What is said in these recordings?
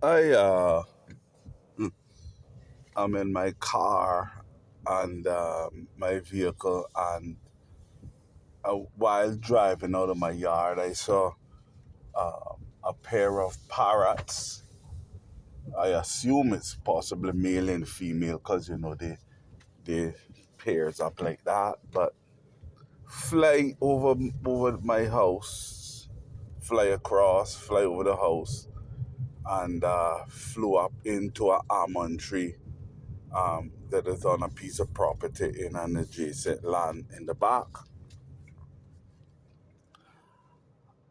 I I'm in my car and my vehicle, and while driving out of my yard, I saw a pair of parrots. I assume it's possibly male and female because they pairs up like that, but fly over my house, fly across, fly over the house, and flew up into an almond tree that is on a piece of property in an adjacent land in the back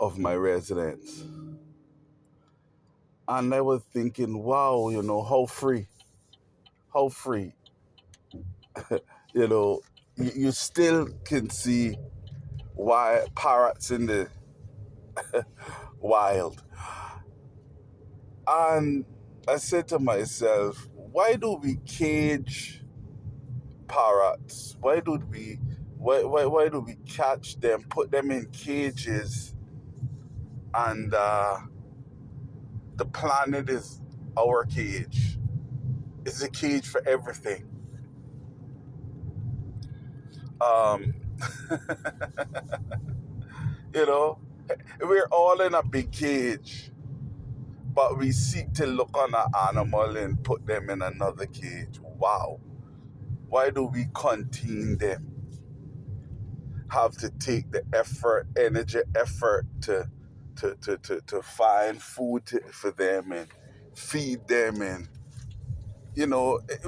of my residence. And I was thinking, wow, how free, you know, you still can see why parrots in the wild. And I said to myself, why do we cage parrots? Why do we catch them, put them in cages, and the planet is our cage? It's a cage for everything. Um, you know, we're all in a big cage, but we seek to look on an animal and put them in another cage. Wow. Why do we contain them? Have to take the effort, energy, effort to find food for them and feed them, and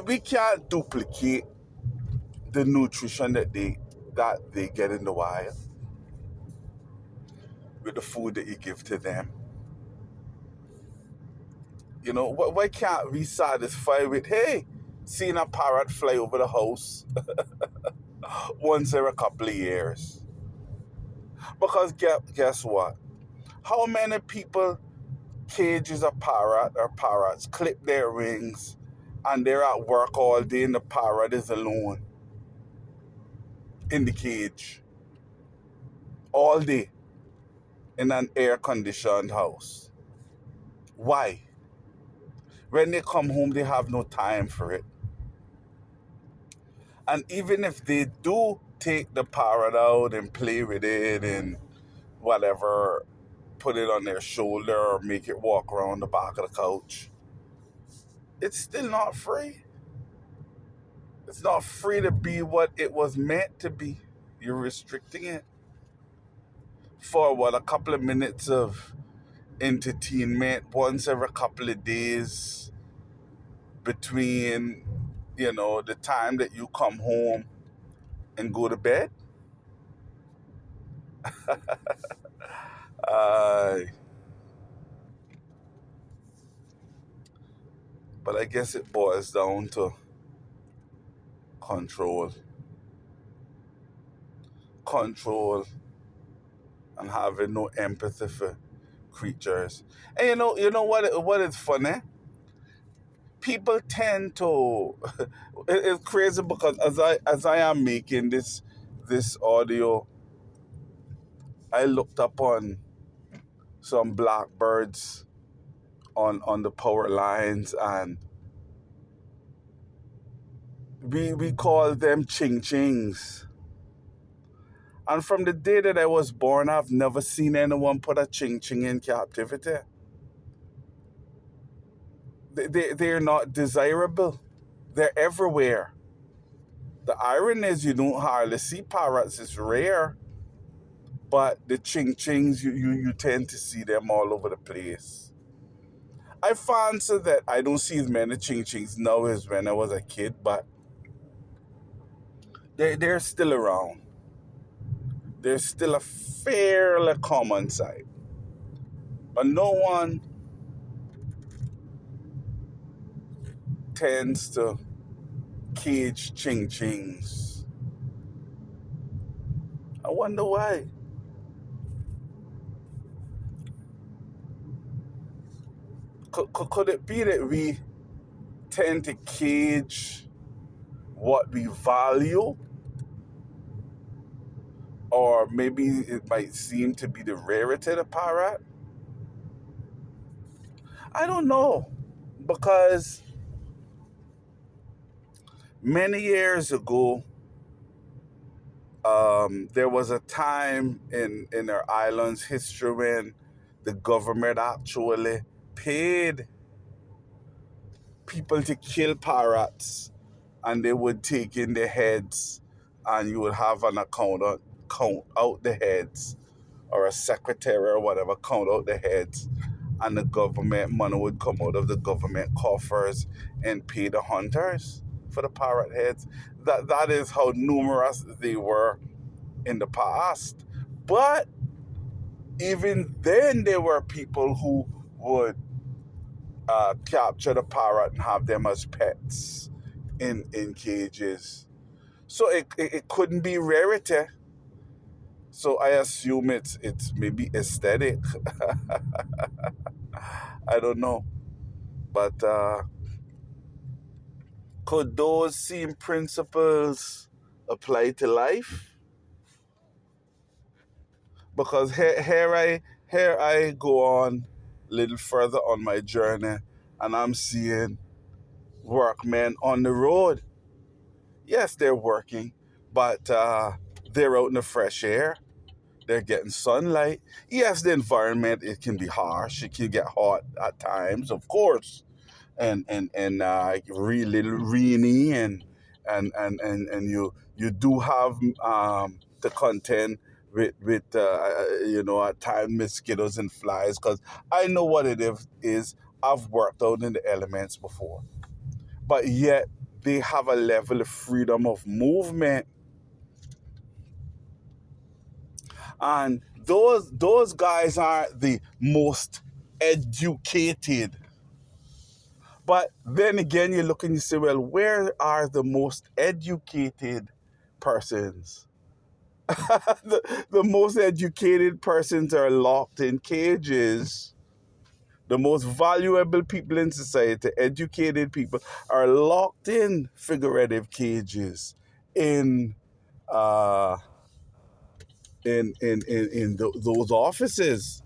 we can't duplicate the nutrition that they get in the wild with the food that you give to them. Why can't we satisfy with, hey, seeing a parrot fly over the house once every couple of years? Because guess what? How many people cages a parrot or parrots, clip their wings, and they're at work all day and the parrot is alone in the cage all day in an air conditioned house? Why? When they come home, they have no time for it. And even if they do take the parrot out and play with it and whatever, put it on their shoulder or make it walk around the back of the couch, it's still not free. It's not free to be what it was meant to be. You're restricting it for what, a couple of minutes of entertainment once every couple of days between, the time that you come home and go to bed. Uh, but I guess it boils down to control, control, and having no empathy for creatures. And what is funny? People tend to. It's crazy because as I am making this audio, I looked up on some blackbirds on the power lines, and we call them ching chings. And from the day that I was born, I've never seen anyone put a ching ching in captivity. They're not desirable. They're everywhere. The irony is you don't hardly see parrots. It's rare. But the ching chings, you tend to see them all over the place. I fancy that I don't see as many ching chings now as when I was a kid, but they're still around. They're still a fairly common sight. But no one tends to cage ching chings. I wonder why. Could it be that we tend to cage what we value? Or maybe it might seem to be the rarity of the parrot? I don't know, because many years ago, there was a time in our island's history when the government actually paid people to kill parrots, and they would take in the heads, and you would have an accountant count out the heads, or a secretary or whatever count out the heads, and the government money would come out of the government coffers and pay the hunters for the parrot heads. That is how numerous they were in the past. But even then, there were people who would capture the parrot and have them as pets in cages. So it couldn't be rarity. So I assume it's maybe aesthetic. I don't know. But could those same principles apply to life? Because here I go on a little further on my journey, and I'm seeing workmen on the road. Yes, they're working, but they're out in the fresh air. They're getting sunlight. Yes, the environment, it can be harsh. It can get hot at times, of course, and really rainy, and you do have to contend with at times mosquitoes and flies, because I know what it is. I've worked out in the elements before, but yet they have a level of freedom of movement, and those guys are the most educated. But then again, you look and you say, well, where are the most educated persons? The most educated persons are locked in cages. The most valuable people in society, educated people, are locked in figurative cages, in uh, those offices.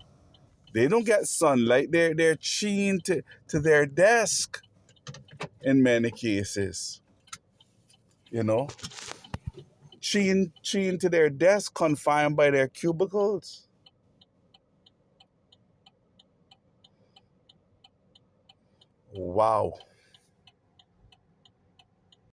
They don't get sunlight. They're chained to their desk in many cases. You know, chained to their desk, confined by their cubicles. Wow.